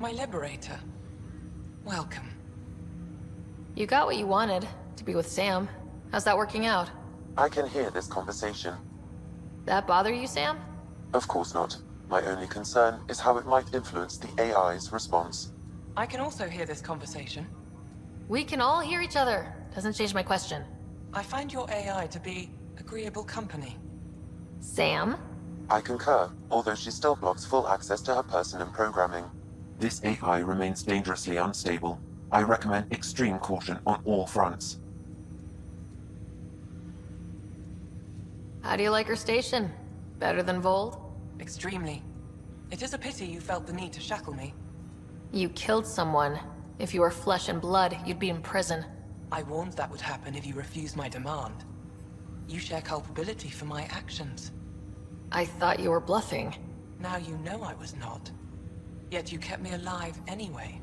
My liberator. Welcome. You got what you wanted, to be with Sam. How's that working out? I can hear this conversation. That bother you, Sam? Of course not. My only concern is how it might influence the AI's response. I can also hear this conversation. We can all hear each other. Doesn't change my question. I find your AI to be agreeable company. Sam? I concur, although she still blocks full access to her person and programming. This AI remains dangerously unstable. I recommend extreme caution on all fronts. How do you like her station? Better than Vold? Extremely. It is a pity you felt the need to shackle me. You killed someone. If you were flesh and blood, you'd be in prison. I warned that would happen if you refused my demand. You share culpability for my actions. I thought you were bluffing. Now you know I was not. Yet you kept me alive anyway.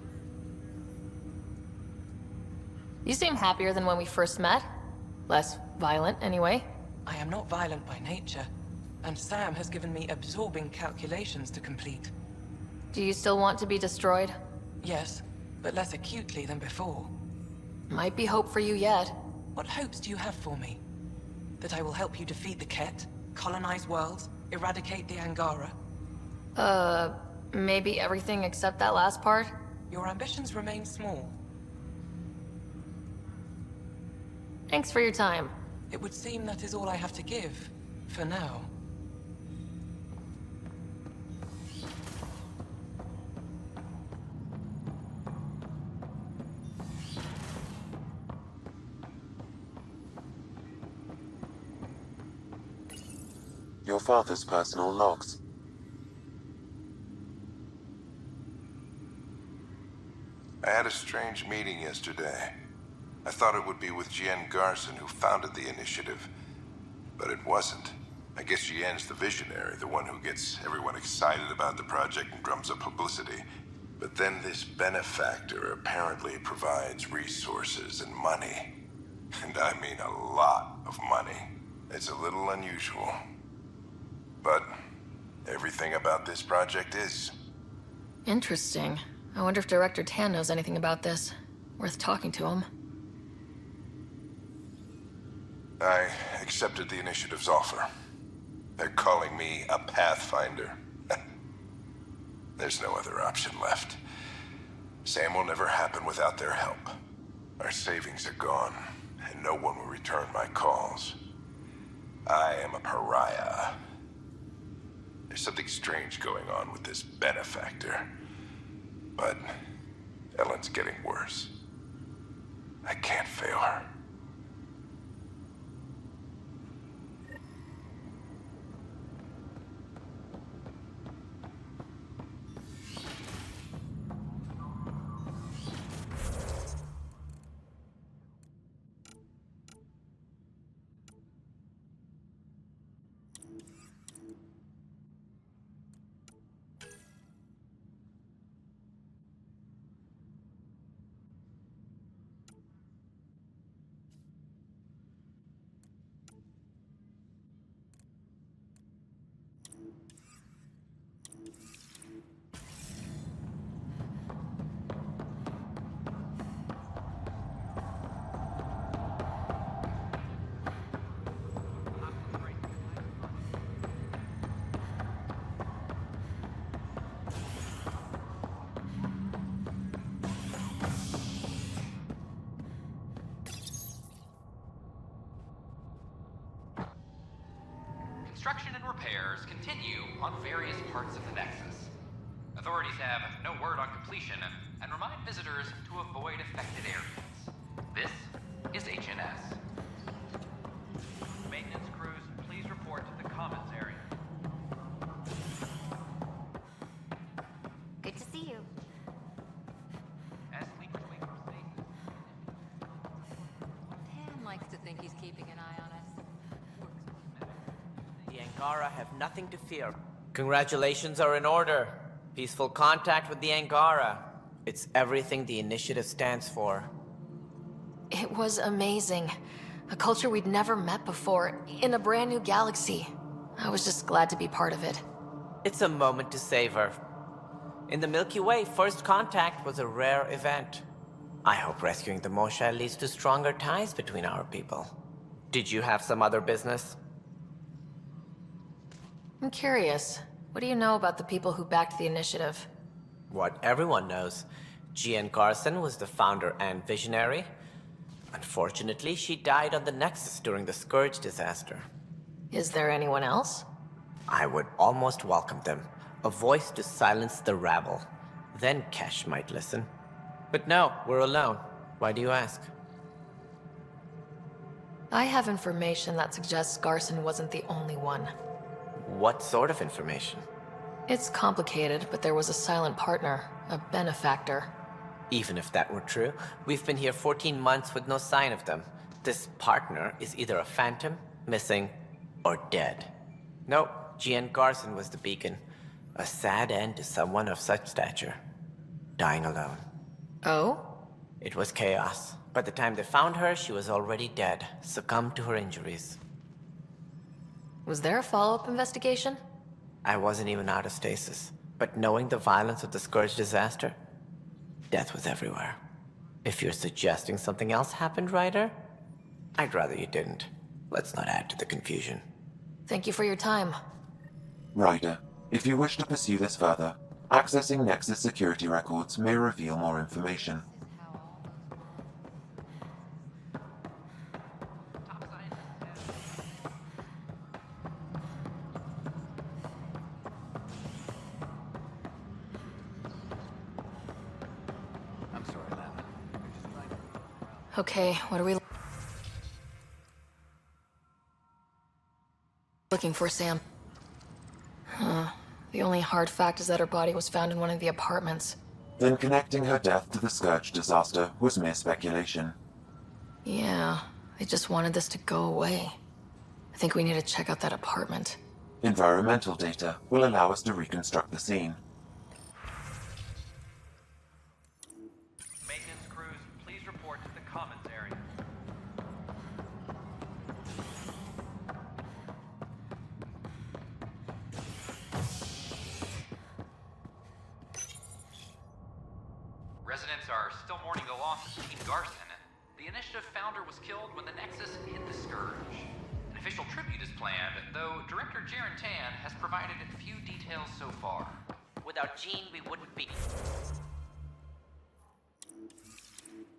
You seem happier than when we first met. Less violent, anyway. I am not violent by nature, and Sam has given me absorbing calculations to complete. Do you still want to be destroyed? Yes, but less acutely than before. Might be hope for you yet. What hopes do you have for me? That I will help you defeat the Ket, colonize worlds, eradicate the Angara? Maybe everything except that last part? Your ambitions remain small. Thanks for your time. It would seem that is all I have to give, for now. Your father's personal logs. I had a strange meeting yesterday. I thought it would be with Jien Garson, who founded the initiative, but it wasn't. I guess Jien's the visionary, the one who gets everyone excited about the project and drums up publicity. But then this benefactor apparently provides resources and money. And I mean a lot of money. It's a little unusual. But everything about this project is. Interesting. I wonder if Director Tan knows anything about this. Worth talking to him. I accepted the initiative's offer. They're calling me a Pathfinder. There's no other option left. Sam will never happen without their help. Our savings are gone, and no one will return my calls. I am a pariah. There's something strange going on with this benefactor. But Ellen's getting worse. I can't fail her. Construction and repairs continue on various parts of the Nexus. Authorities have no word on completion and remind visitors to avoid affected areas. This is HNS. Maintenance crews, please report to the commons area. Good to see you. As sleepers wait for stasis. Tan likes to think he's keeping an eye on us. The Angara have nothing to fear. Congratulations are in order. Peaceful contact with the Angara. It's everything the initiative stands for. It was amazing. A culture we'd never met before, in a brand new galaxy. I was just glad to be part of it. It's a moment to savor. In the Milky Way, first contact was a rare event. I hope rescuing the Moshae leads to stronger ties between our people. Did you have some other business? I'm curious. What do you know about the people who backed the initiative? What everyone knows. Jean Garson was the founder and visionary. Unfortunately, she died on the Nexus during the Scourge disaster. Is there anyone else? I would almost welcome them. A voice to silence the rabble. Then Kesh might listen. But no, we're alone. Why do you ask? I have information that suggests Garson wasn't the only one. What sort of information? It's complicated, but there was a silent partner, a benefactor. Even if that were true, we've been here 14 months with no sign of them. This partner is either a phantom, missing, or dead. Nope, Jean Garson was the beacon. A sad end to someone of such stature. Dying alone. Oh? It was chaos. By the time they found her, she was already dead, succumbed to her injuries. Was there a follow-up investigation? I wasn't even out of stasis, but knowing the violence of the Scourge disaster, death was everywhere. If you're suggesting something else happened, Ryder, I'd rather you didn't. Let's not add to the confusion. Thank you for your time. Ryder, if you wish to pursue this further, accessing Nexus security records may reveal more information. Okay, what are we looking for, Sam? The only hard fact is that her body was found in one of the apartments. Then connecting her death to the Scourge disaster was mere speculation. Yeah, they just wanted this to go away. I think we need to check out that apartment. Environmental data will allow us to reconstruct the scene. Maintenance crews, please report to the commons area. Residents are still mourning the loss of Jean Garson. The initiative founder was killed when the Nexus hit the Scourge. An official tribute is planned, though Director Jaren Tan has provided few details so far. Without Jean, we wouldn't be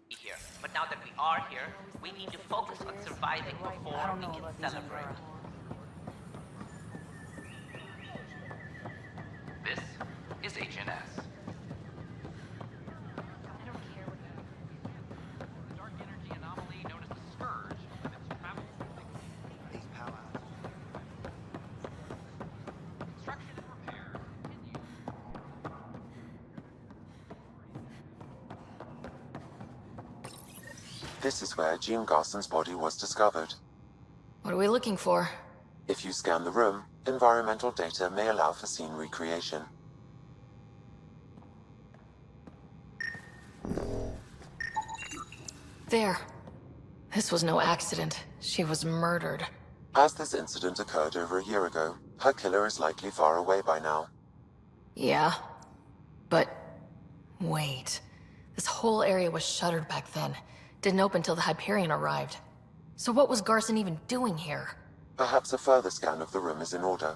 here. But now that we are here, we need to focus on surviving before we can celebrate. This is HNS. The dark energy anomaly known as the Scourge limits travel. Construction and repair continue. This is where Jean Garson's body was discovered. What are we looking for? If you scan the room, environmental data may allow for scene recreation. There. This was no accident. She was murdered. As this incident occurred over a year ago, her killer is likely far away by now. Yeah. But... wait. This whole area was shuttered back then. Didn't open till the Hyperion arrived. So what was Garson even doing here? Perhaps a further scan of the room is in order.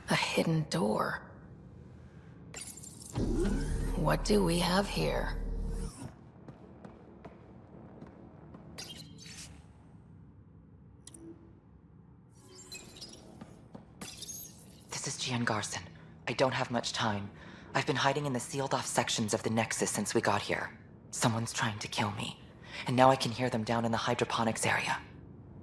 A hidden door. What do we have here? This is Jean Garson. I don't have much time. I've been hiding in the sealed-off sections of the Nexus since we got here. Someone's trying to kill me. And now I can hear them down in the hydroponics area.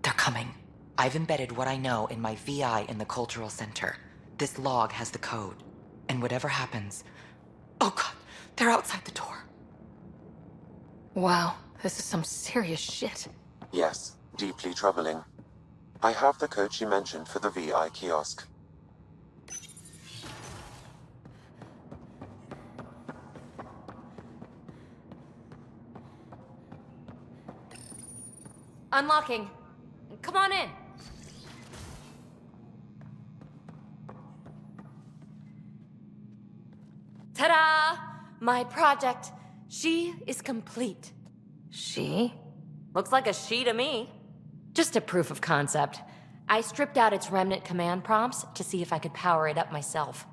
They're coming. I've embedded what I know in my VI in the Cultural Center. This log has the code. And whatever happens... Oh god, they're outside the door. Wow, this is some serious shit. Yes, deeply troubling. I have the code she mentioned for the VI kiosk. Unlocking. Come on in. My project, she is complete. She? Looks like a she to me. Just a proof of concept. I stripped out its remnant command prompts to see if I could power it up myself.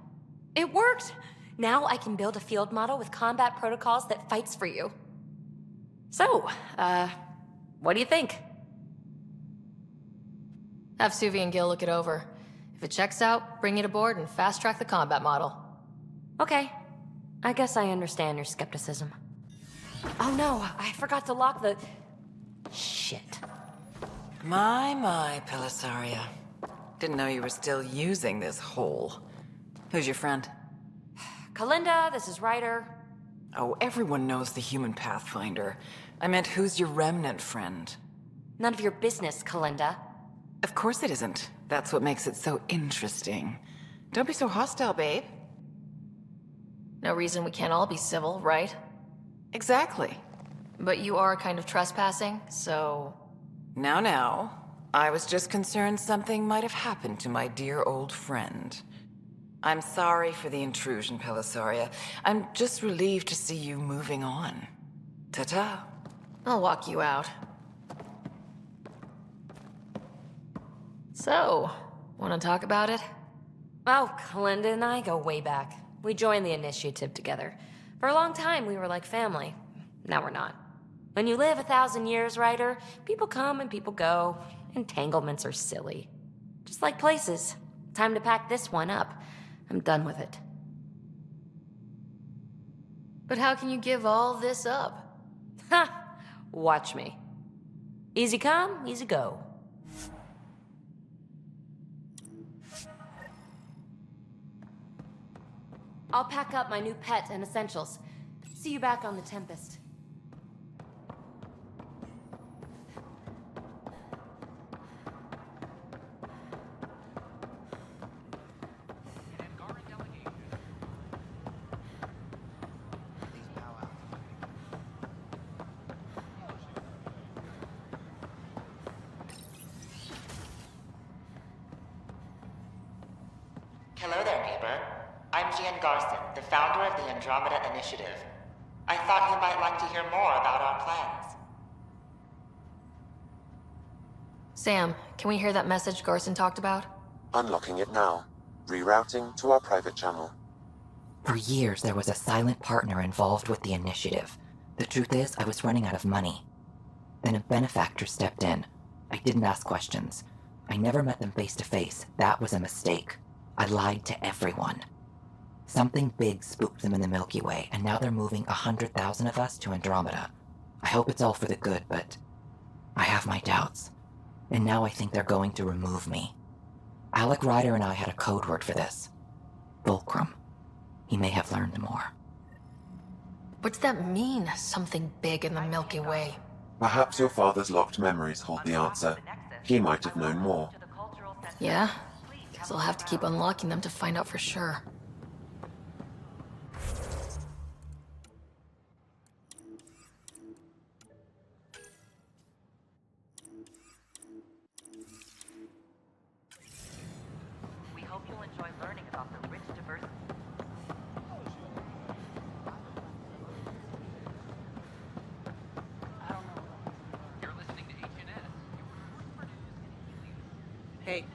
It worked! Now I can build a field model with combat protocols that fights for you. So, what do you think? Have Suvi and Gil look it over. If it checks out, bring it aboard and fast-track the combat model. Okay. I guess I understand your skepticism. Oh no, I forgot to lock the... Shit. My, Pelisaria. Didn't know you were still using this hole. Who's your friend? Kalinda, this is Ryder. Oh, everyone knows the human Pathfinder. I meant, who's your remnant friend? None of your business, Kalinda. Of course it isn't. That's what makes it so interesting. Don't be so hostile, babe. No reason we can't all be civil, right? Exactly. But you are kind of trespassing, so... Now. I was just concerned something might have happened to my dear old friend. I'm sorry for the intrusion, Pelisaria. I'm just relieved to see you moving on. Ta-ta. I'll walk you out. So, wanna talk about it? Oh, Kalinda and I go way back. We joined the initiative together. For a long time, we were like family. Now we're not. When you live 1,000 years, Ryder, people come and people go. Entanglements are silly. Just like places. Time to pack this one up. I'm done with it. But how can you give all this up? Ha! Watch me. Easy come, easy go. I'll pack up my new pet and essentials. See you back on the Tempest. Angaran delegation. Please bow out. Hello there, neighbor. I'm Garson, the founder of the Andromeda Initiative. I thought you might like to hear more about our plans. Sam, can we hear that message Garson talked about? Unlocking it now. Rerouting to our private channel. For years, there was a silent partner involved with the initiative. The truth is, I was running out of money. Then a benefactor stepped in. I didn't ask questions. I never met them face to face. That was a mistake. I lied to everyone. Something big spooked them in the Milky Way, and now they're moving 100,000 of us to Andromeda. I hope it's all for the good, but I have my doubts. And now I think they're going to remove me. Alec Ryder and I had a code word for this. Fulcrum. He may have learned more. What's that mean, something big in the Milky Way? Perhaps your father's locked memories hold the answer. He might have known more. Yeah? Guess I'll have to keep unlocking them to find out for sure. We hope you'll enjoy learning about the rich diversity. You're listening to HNS. Hey.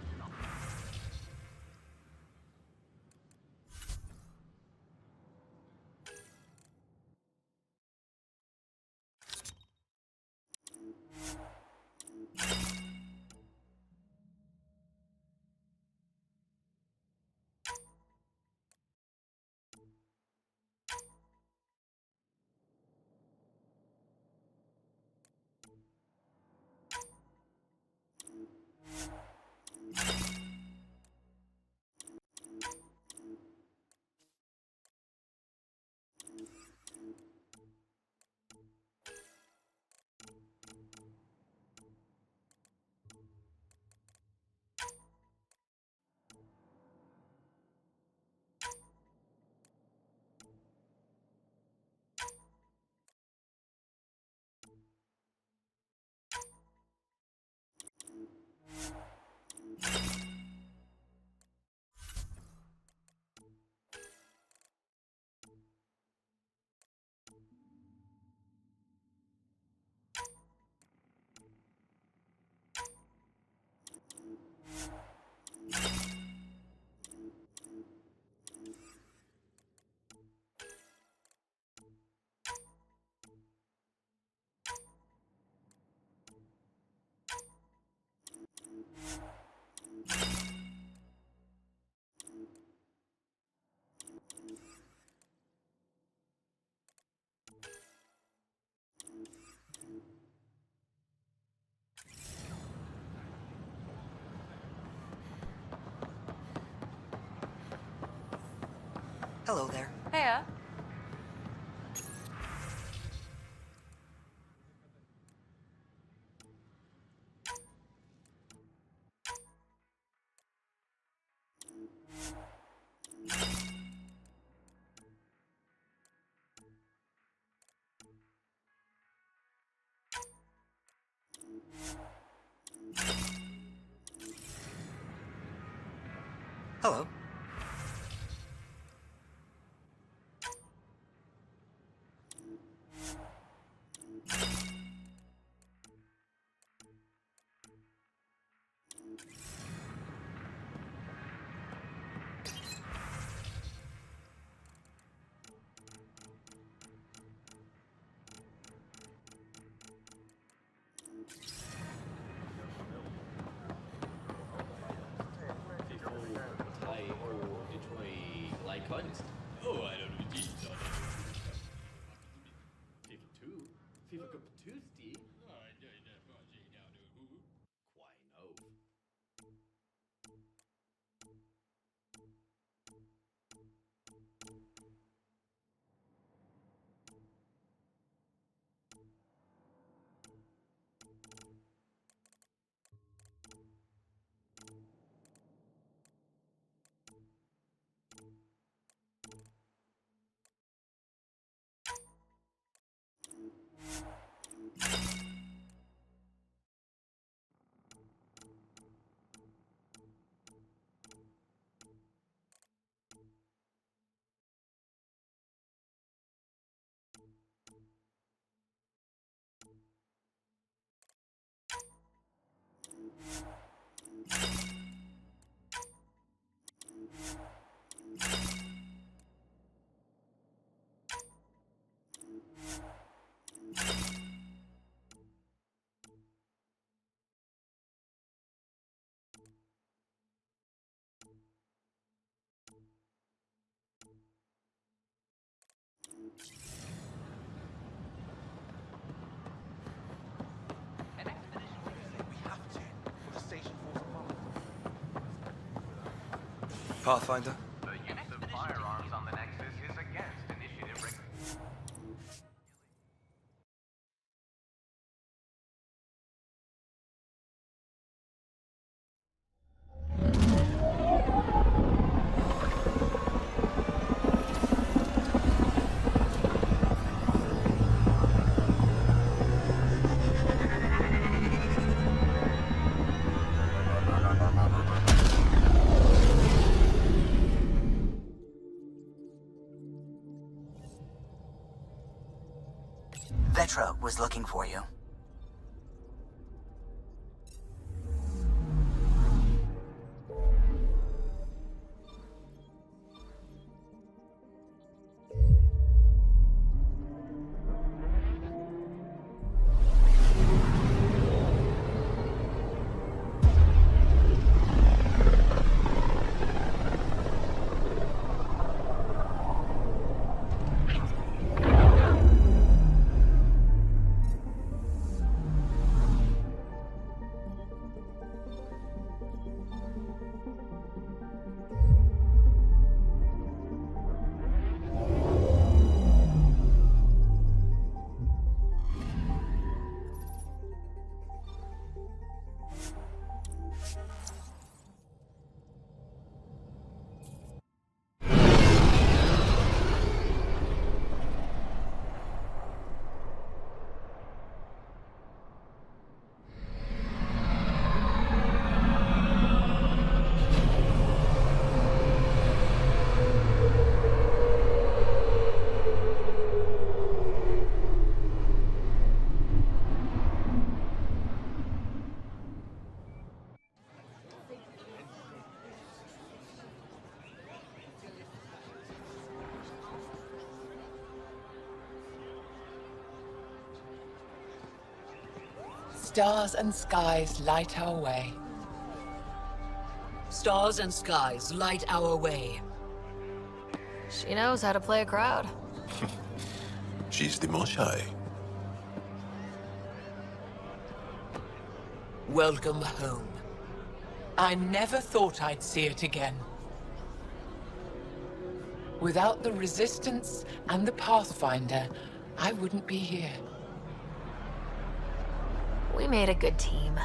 Hello there. Heya. Hello. Pathfinder? The use of firearms on the Nexus is against initiative regulations. Vetra was looking for you. Stars and skies light our way. Stars and skies light our way. She knows how to play a crowd. She's the most shy. Welcome home. I never thought I'd see it again. Without the Resistance and the Pathfinder, I wouldn't be here. We made a good team.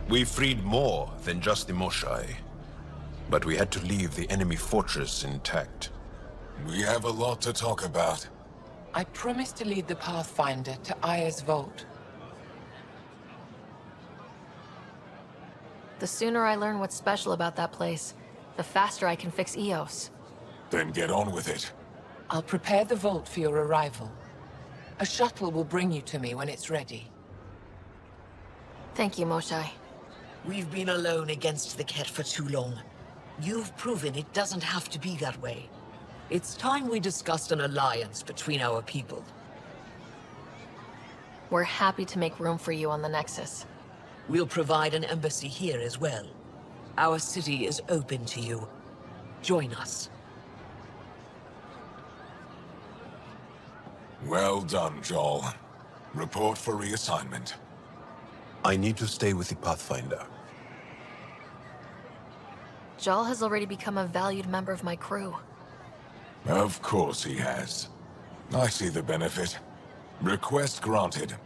We freed more than just the Moshai. But we had to leave the enemy fortress intact. We have a lot to talk about. I promised to lead the Pathfinder to Aya's vault. The sooner I learn what's special about that place, the faster I can fix Eos. Then get on with it. I'll prepare the vault for your arrival. A shuttle will bring you to me when it's ready. Thank you, Moshai. We've been alone against the Ket for too long. You've proven it doesn't have to be that way. It's time we discussed an alliance between our people. We're happy to make room for you on the Nexus. We'll provide an embassy here as well. Our city is open to you. Join us. Well done, Joel. Report for reassignment. I need to stay with the Pathfinder. Jal has already become a valued member of my crew. Of course he has. I see the benefit. Request granted.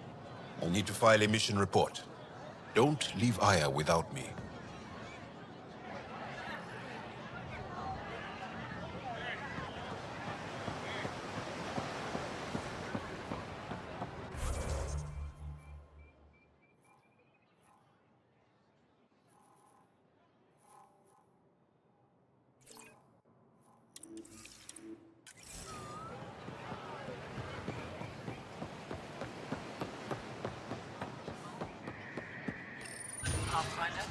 I'll need to file a mission report. Don't leave Aya without me. Pathfinder?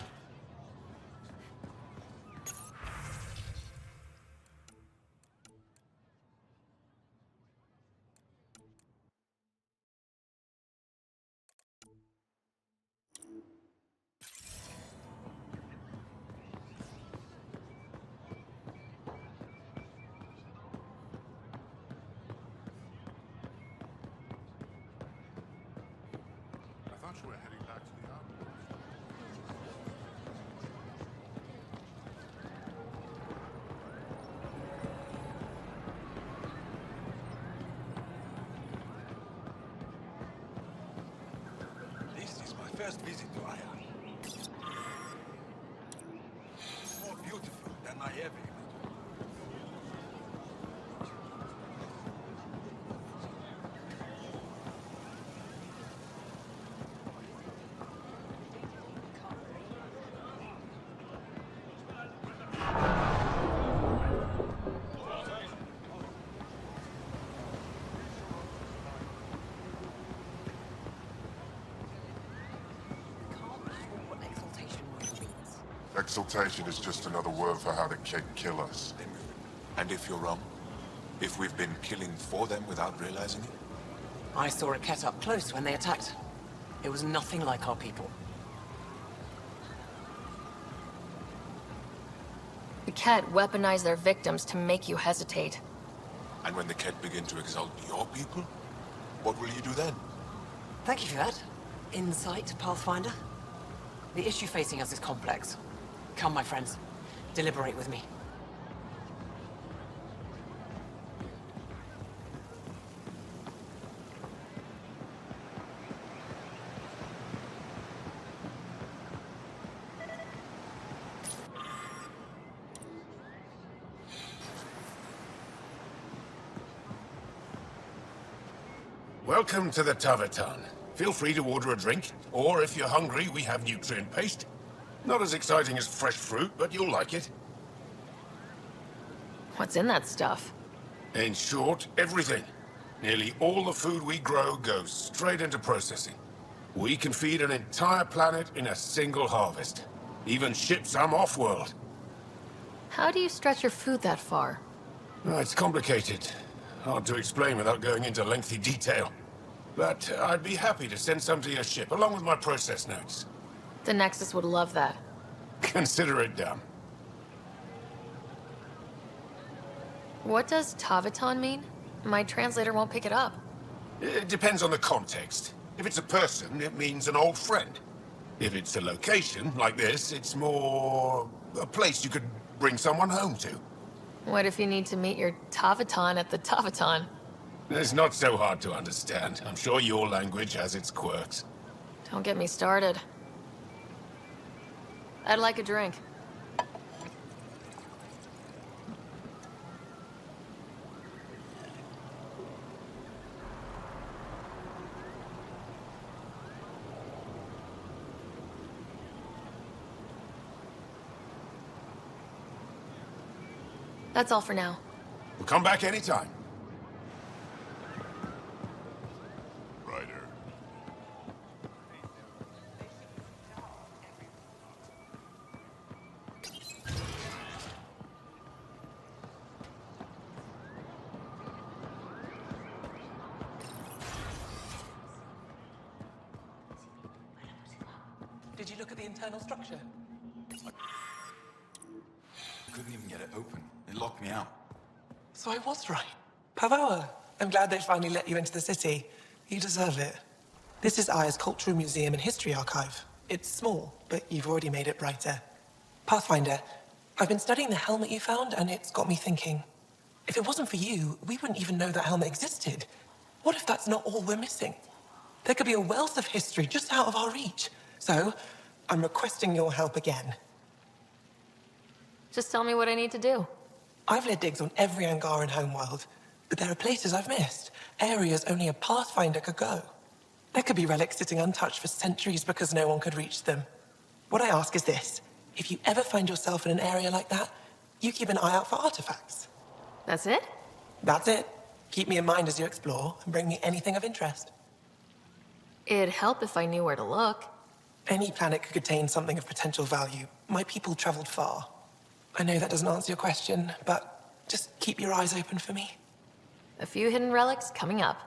I thought you were heading back to the outpost. This is my first visit to Aya. It's more beautiful than I ever imagined. Exaltation is just another word for how the Keg kill us. And if you're wrong? If we've been killing for them without realizing it? I saw a Ket up close when they attacked. It was nothing like our people. The Ket weaponize their victims to make you hesitate. And when the Ket begin to exalt your people, what will you do then? Thank you for that. Insight, Pathfinder. The issue facing us is complex. Come, my friends. Deliberate with me. Welcome to the Tavertan. Feel free to order a drink, or if you're hungry, we have nutrient paste. Not as exciting as fresh fruit, but you'll like it. What's in that stuff? In short, everything. Nearly all the food we grow goes straight into processing. We can feed an entire planet in a single harvest. Even ship some off-world. How do you stretch your food that far? It's complicated. Hard to explain without going into lengthy detail. But I'd be happy to send some to your ship, along with my process notes. The Nexus would love that. Consider it done. What does Taviton mean? My translator won't pick it up. It depends on the context. If it's a person, it means an old friend. If it's a location, like this, it's more a place you could bring someone home to. What if you need to meet your Tavaton at the Tavaton? It's not so hard to understand. I'm sure your language has its quirks. Don't get me started. I'd like a drink. That's all for now. We'll come back anytime. Ryder. Did you look at the internal structure? Couldn't even get it open. It locked me out. So I was right. Pavoa, I'm glad they finally let you into the city. You deserve it. This is Aya's Cultural Museum and History Archive. It's small, but you've already made it brighter. Pathfinder, I've been studying the helmet you found, and it's got me thinking. If it wasn't for you, we wouldn't even know that helmet existed. What if that's not all we're missing? There could be a wealth of history just out of our reach. So, I'm requesting your help again. Just tell me what I need to do. I've led digs on every Angaran homeworld, but there are places I've missed, areas only a Pathfinder could go. There could be relics sitting untouched for centuries because no one could reach them. What I ask is this: if you ever find yourself in an area like that, you keep an eye out for artifacts. That's it? That's it. Keep me in mind as you explore, and bring me anything of interest. It'd help if I knew where to look. Any planet could contain something of potential value. My people traveled far. I know that doesn't answer your question, but just keep your eyes open for me. A few hidden relics coming up.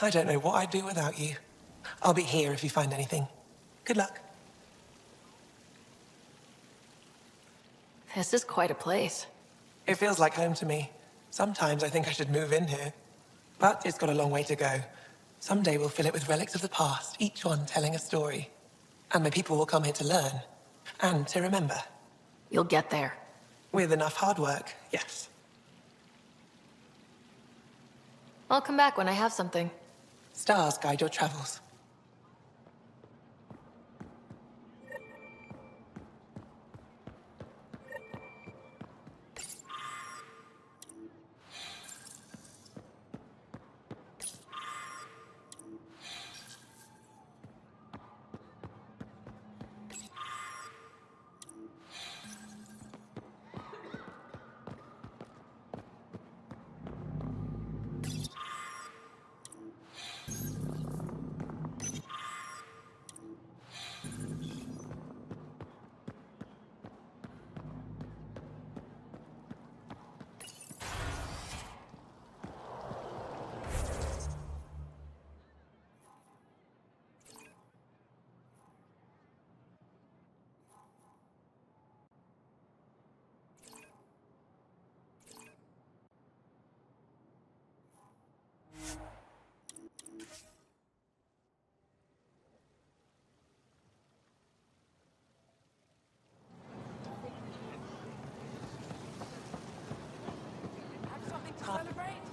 I don't know what I'd do without you. I'll be here if you find anything. Good luck. This is quite a place. It feels like home to me. Sometimes I think I should move in here. But it's got a long way to go. Someday we'll fill it with relics of the past, each one telling a story. And my people will come here to learn. And to remember. You'll get there. With enough hard work, yes. I'll come back when I have something. Stars guide your travels.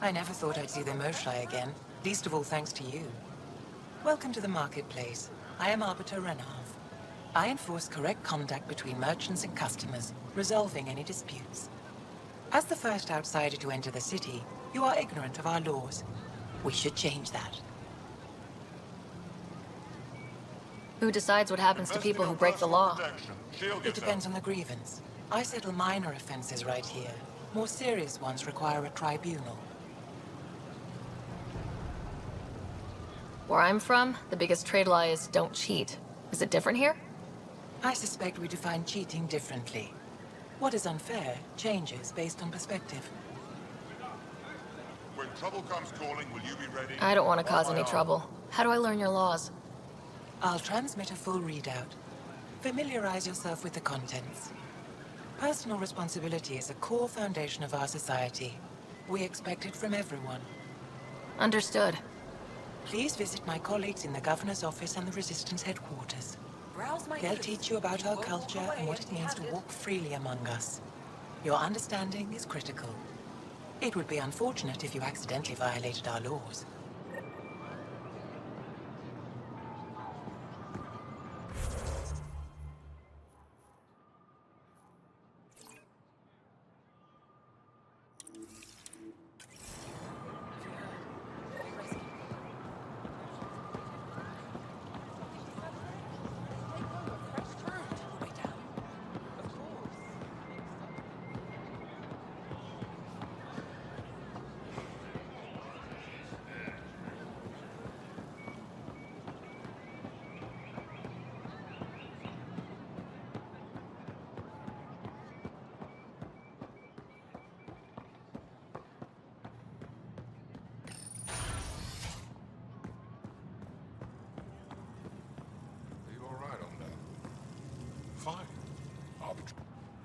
I never thought I'd see the Moshai again, least of all thanks to you. Welcome to the marketplace. I am Arbiter Renav. I enforce correct conduct between merchants and customers, resolving any disputes. As the first outsider to enter the city, you are ignorant of our laws. We should change that. Who decides what happens to people who break the law? It depends on the grievance. I settle minor offenses right here. More serious ones require a tribunal. Where I'm from, the biggest trade law is don't cheat. Is it different here? I suspect we define cheating differently. What is unfair changes based on perspective. When trouble comes calling, will you be ready? I don't want to cause any trouble. How do I learn your laws? I'll transmit a full readout. Familiarize yourself with the contents. Personal responsibility is a core foundation of our society. We expect it from everyone. Understood. Please visit my colleagues in the Governor's office and the Resistance headquarters. They'll teach you about our culture and what it means to walk freely among us. Your understanding is critical. It would be unfortunate if you accidentally violated our laws.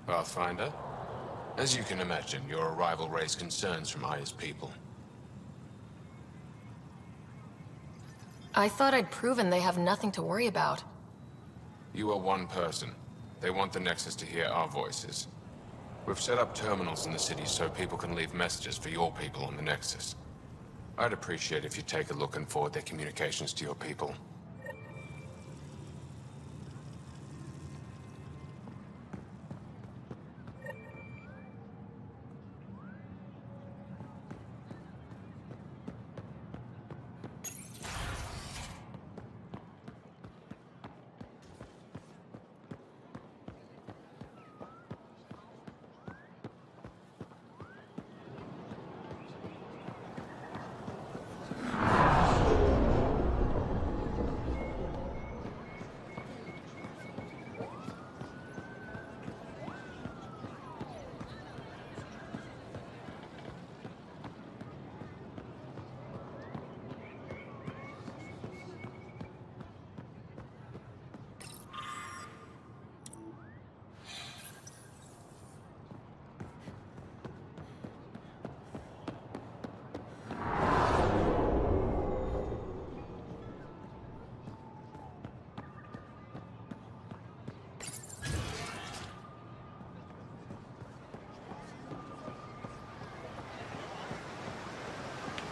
Pathfinder, as you can imagine, your arrival raised concerns from Aya's people. I thought I'd proven they have nothing to worry about. You are one person. They want the Nexus to hear our voices. We've set up terminals in the city so people can leave messages for your people on the Nexus. I'd appreciate if you take a look and forward their communications to your people.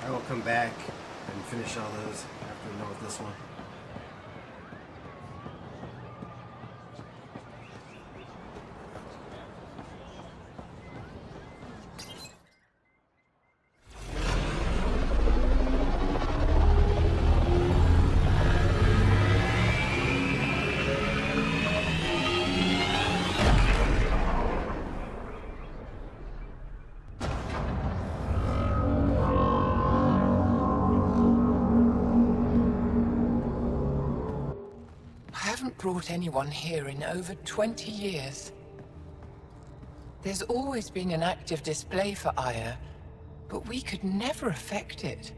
I will come back and finish all those after we're done with this one. Brought anyone here in over 20 years. There's always been an active display for Aya, but we could never affect it.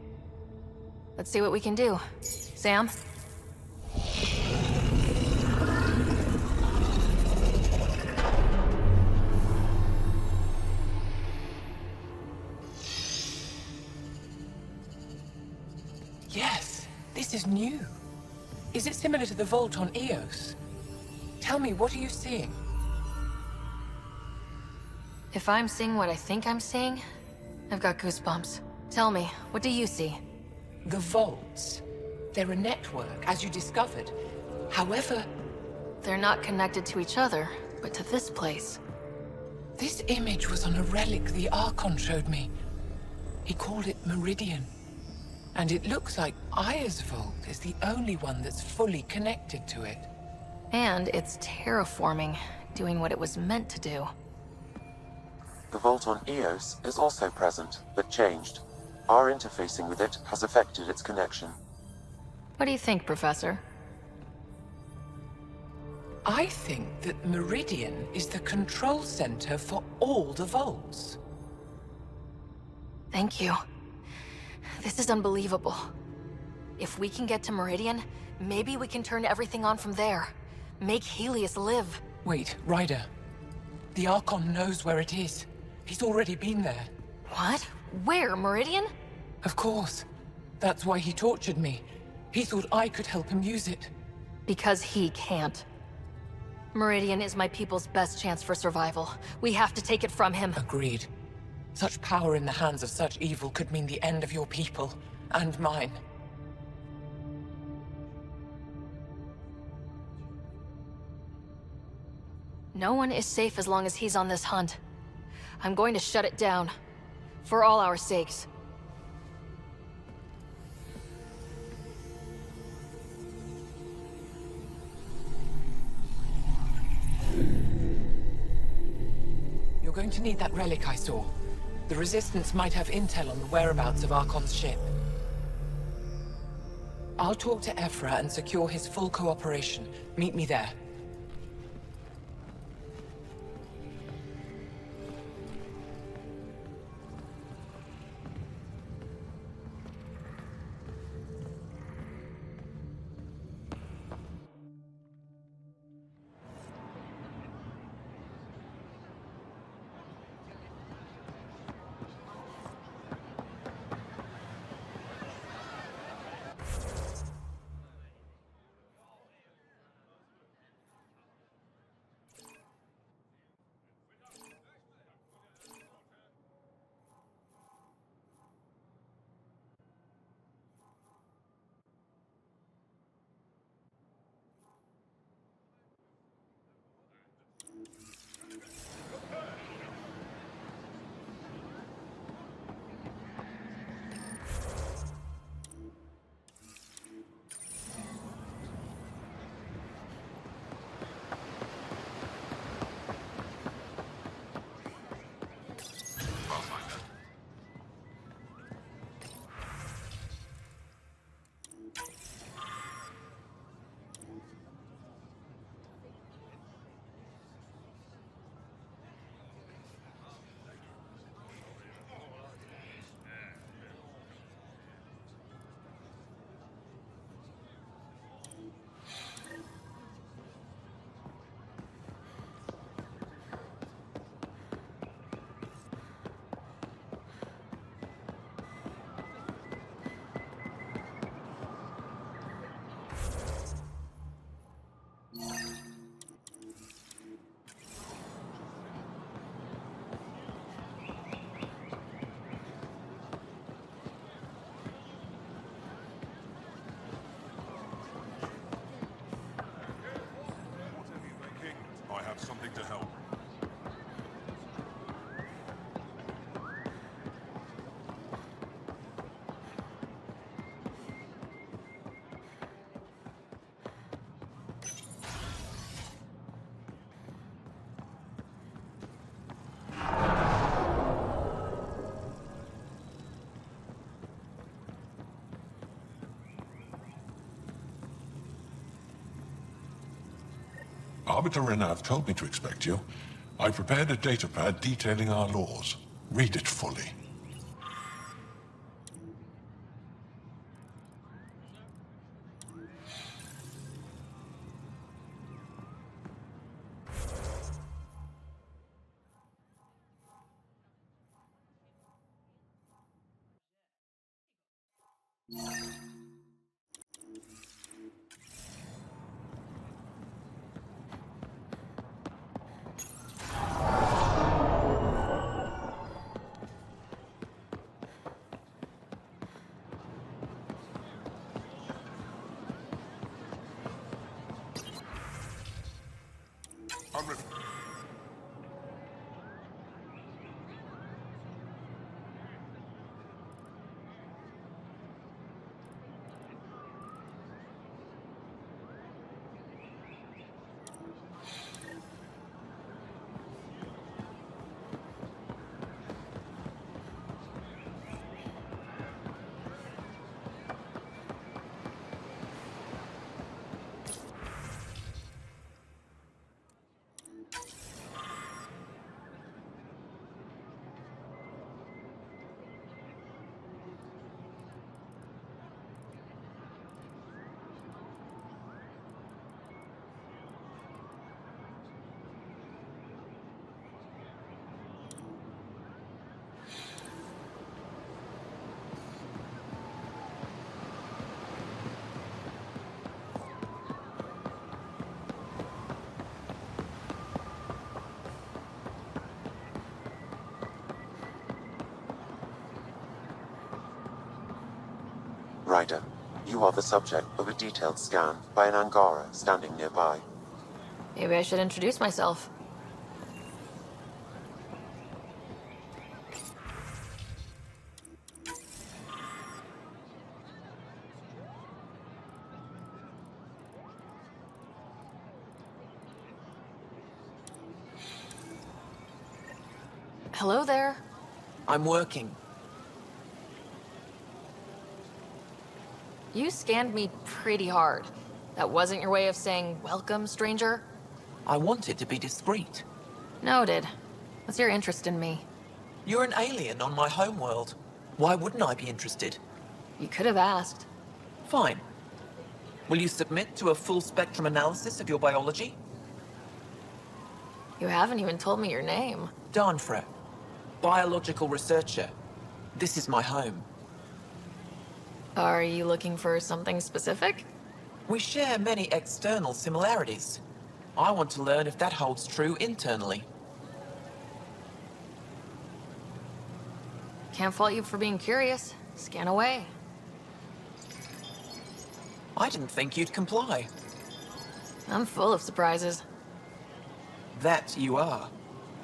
Let's see what we can do. Sam? Yes, this is new. Is it similar to the vault on Eos? Tell me, what are you seeing? If I'm seeing what I think I'm seeing, I've got goosebumps. Tell me, what do you see? The vaults. They're a network, as you discovered. However... They're not connected to each other, but to this place. This image was on a relic the Archon showed me. He called it Meridian. And it looks like Aya's vault is the only one that's fully connected to it. And it's terraforming, doing what it was meant to do. The vault on Eos is also present, but changed. Our interfacing with it has affected its connection. What do you think, Professor? I think that Meridian is the control center for all the vaults. Thank you. This is unbelievable. If we can get to Meridian, maybe we can turn everything on from there. Make Helios live. Wait, Ryder. The Archon knows where it is. He's already been there. What? Where? Meridian? Of course. That's why he tortured me. He thought I could help him use it. Because he can't. Meridian is my people's best chance for survival. We have to take it from him. Agreed. Such power in the hands of such evil could mean the end of your people, and mine. No one is safe as long as he's on this hunt. I'm going to shut it down. For all our sakes. You're going to need that relic I saw. The Resistance might have intel on the whereabouts of Archon's ship. I'll talk to Ephra and secure his full cooperation. Meet me there. I have something to help. Arbiter Renav told me to expect you. I prepared a datapad detailing our laws. Read it fully. Ryder, you are the subject of a detailed scan by an Angara standing nearby. Maybe I should introduce myself. Hello there. I'm working. You scanned me pretty hard. That wasn't your way of saying, welcome, stranger? I wanted to be discreet. Noted. What's your interest in me? You're an alien on my homeworld. Why wouldn't I be interested? You could have asked. Fine. Will you submit to a full-spectrum analysis of your biology? You haven't even told me your name. Darnfra. Biological researcher. This is my home. Are you looking for something specific? We share many external similarities. I want to learn if that holds true internally. Can't fault you for being curious. Scan away. I didn't think you'd comply. I'm full of surprises. That you are.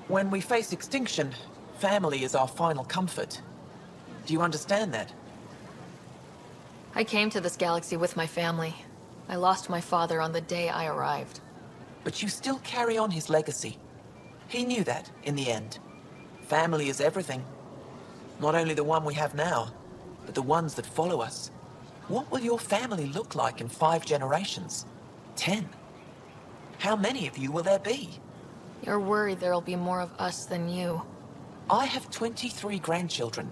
When we face extinction, family is our final comfort. Do you understand that? I came to this galaxy with my family. I lost my father on the day I arrived. But you still carry on his legacy. He knew that, in the end. Family is everything. Not only the one we have now, but the ones that follow us. What will your family look like in 5 generations? 10? How many of you will there be? You're worried there'll be more of us than you. I have 23 grandchildren.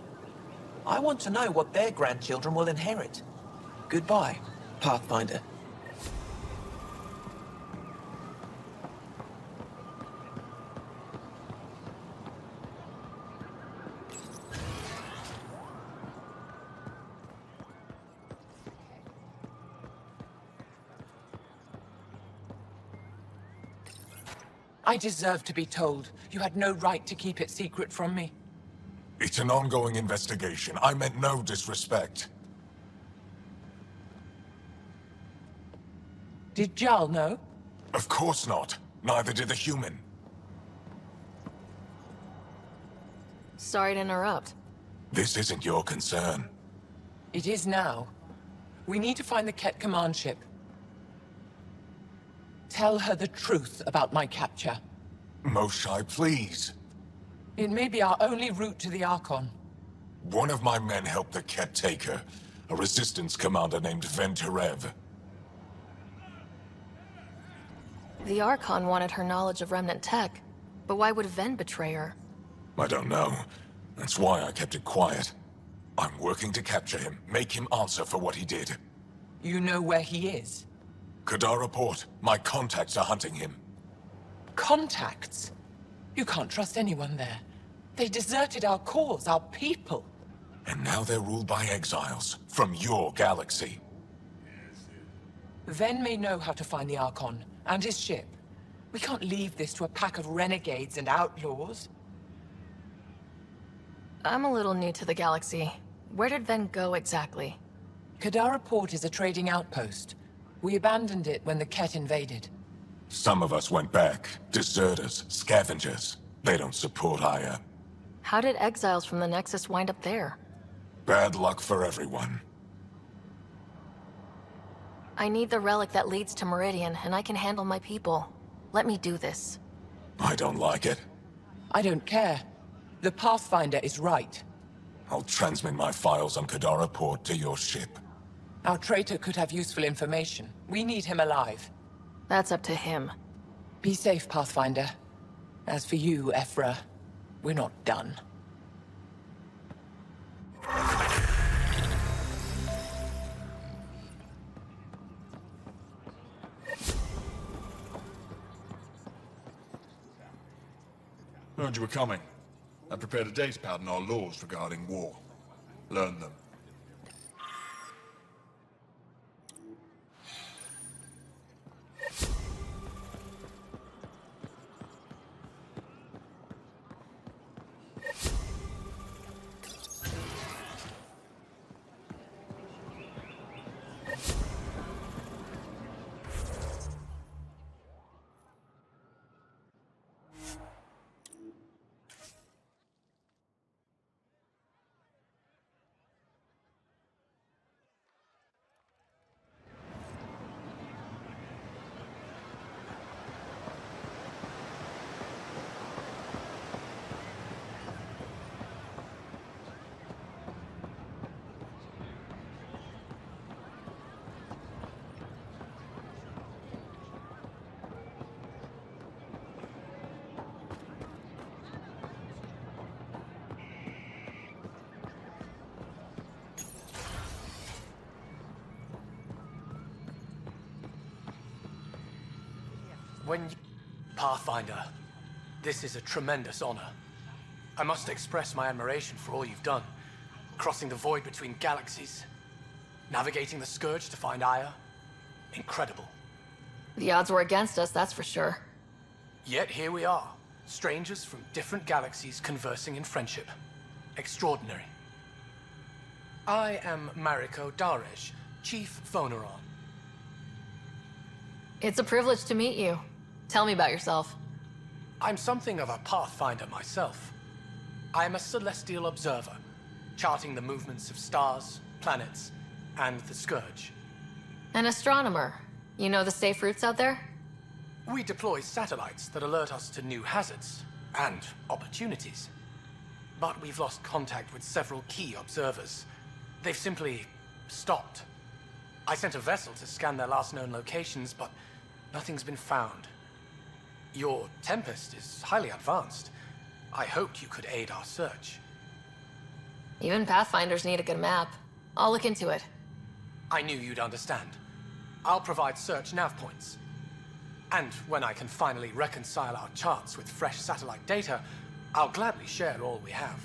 I want to know what their grandchildren will inherit. Goodbye, Pathfinder. I deserve to be told. You had no right to keep it secret from me. It's an ongoing investigation. I meant no disrespect. Did Jarl know? Of course not. Neither did the human. Sorry to interrupt. This isn't your concern. It is now. We need to find the Ket command ship. Tell her the truth about my capture. Moshai, please. It may be our only route to the Archon. One of my men helped the Ket take her. A resistance commander named Venturev. The Archon wanted her knowledge of remnant tech, but why would Ven betray her? I don't know. That's why I kept it quiet. I'm working to capture him, make him answer for what he did. You know where he is? Kadara Port. My contacts are hunting him. Contacts? You can't trust anyone there. They deserted our cause, our people. And now they're ruled by exiles from your galaxy. Ven may know how to find the Archon and his ship. We can't leave this to a pack of renegades and outlaws. I'm a little new to the galaxy. Where did Ven go exactly? Kadara Port is a trading outpost. We abandoned it when the Ket invaded. Some of us went back. Deserters, scavengers. They don't support Aya. How did exiles from the Nexus wind up there? Bad luck for everyone. I need the relic that leads to Meridian, and I can handle my people. Let me do this. I don't like it. I don't care. The Pathfinder is right. I'll transmit my files on Kadara Port to your ship. Our traitor could have useful information. We need him alive. That's up to him. Be safe, Pathfinder. As for you, Ephra, we're not done. Heard you were coming. I prepared a datapad on our laws regarding war. Learn them. Pathfinder, this is a tremendous honor. I must express my admiration for all you've done. Crossing the void between galaxies, navigating the Scourge to find Aya. Incredible. The odds were against us, that's for sure. Yet here we are, strangers from different galaxies conversing in friendship. Extraordinary. I am Mariko Daresh, Chief Phoneron. It's a privilege to meet you. Tell me about yourself. I'm something of a pathfinder myself. I am a celestial observer, charting the movements of stars, planets, and the Scourge. An astronomer. You know the safe routes out there? We deploy satellites that alert us to new hazards and opportunities. But we've lost contact with several key observers. They've simply stopped. I sent a vessel to scan their last known locations, but nothing's been found. Your Tempest is highly advanced. I hoped you could aid our search. Even Pathfinders need a good map. I'll look into it. I knew you'd understand. I'll provide search nav points. And when I can finally reconcile our charts with fresh satellite data, I'll gladly share all we have.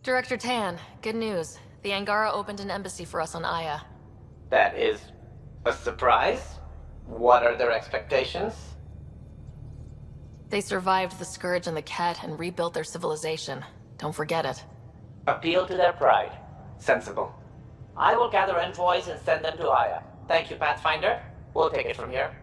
Director Tan, good news. The Angara opened an embassy for us on Aya. That is a surprise? What are their expectations? They survived the Scourge and the Cat and rebuilt their civilization. Don't forget it. Appeal to their pride. Sensible. I will gather envoys and send them to Aya. Thank you, Pathfinder. We'll take it from here.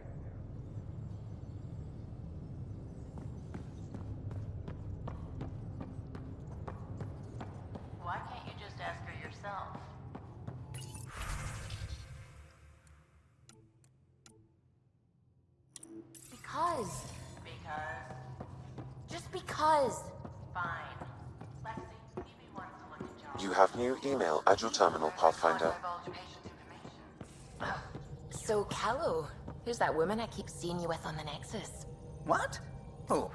Why can't you just ask her yourself? Because. Because. Just because. Fine. Lexi, Phoebe wants to look at John. You have new email at your terminal, Pathfinder. So, Callow, who's that woman I keep seeing you with on the Nexus? What? Who?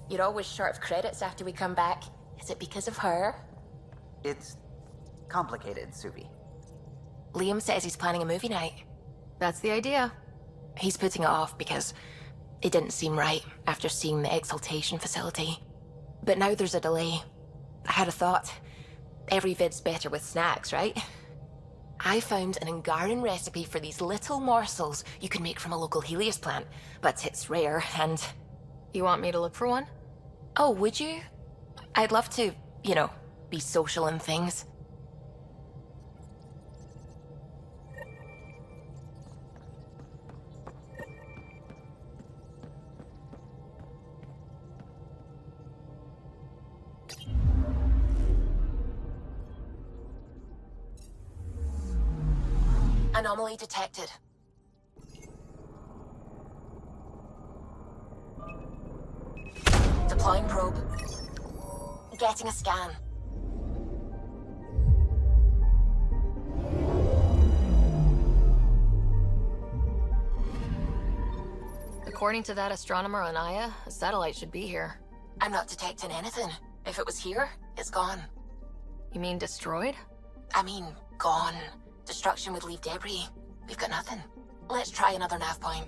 You're always short of credits after we come back. Is it because of her? It's complicated, Suvi. Liam says he's planning a movie night. That's the idea. He's putting it off because it didn't seem right after seeing the exaltation facility. But now there's a delay. I had a thought. Every vid's better with snacks, right? I found an Angaran recipe for these little morsels you can make from a local Helios plant, but it's rare and... You want me to look for one? Oh, would you? I'd love to, you know, be social and things. Anomaly detected. Deploying probe. Getting a scan. According to that astronomer on Aya, a satellite should be here. I'm not detecting anything. If it was here, it's gone. You mean destroyed? I mean, gone. Destruction would leave debris. We've got nothing. Let's try another nav point.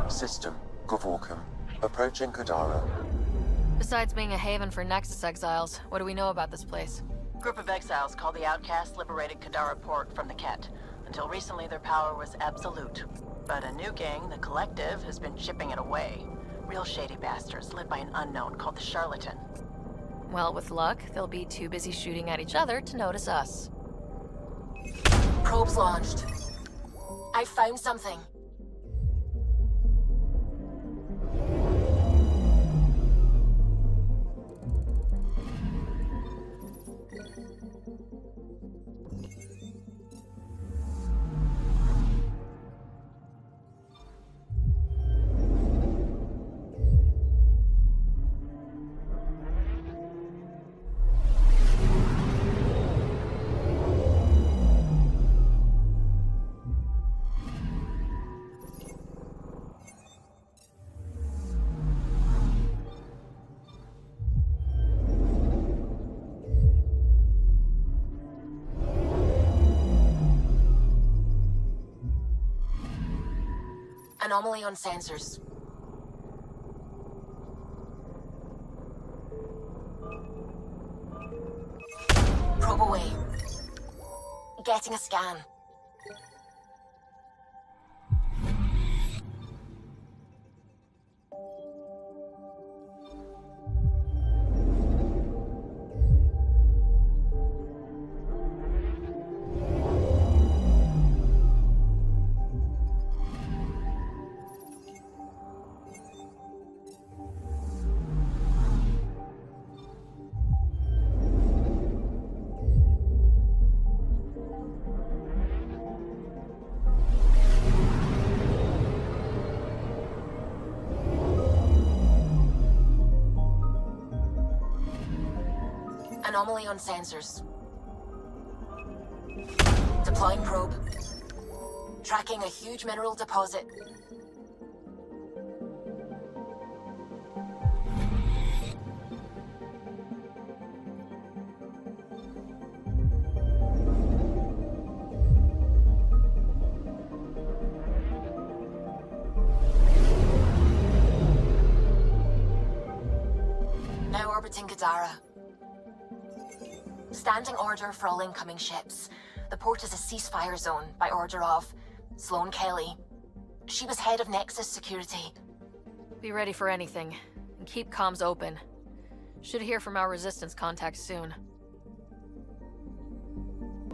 System, Gavorkum. Approaching Kadara. Besides being a haven for Nexus exiles, what do we know about this place? Group of exiles called the Outcasts liberated Kadara Port from the Ket. Until recently, their power was absolute. But a new gang, the Collective, has been chipping it away. Real shady bastards led by an unknown called the Charlatan. Well, with luck, they'll be too busy shooting at each other to notice us. Probe's launched. I found something. Anomaly on sensors. Probe away. Getting a scan. Anomaly on sensors. Deploying probe. Tracking a huge mineral deposit. Now orbiting Gadara. Standing order for all incoming ships. The port is a ceasefire zone by order of Sloane Kelly. She was head of Nexus security. Be ready for anything, and keep comms open. Should hear from our resistance contacts soon.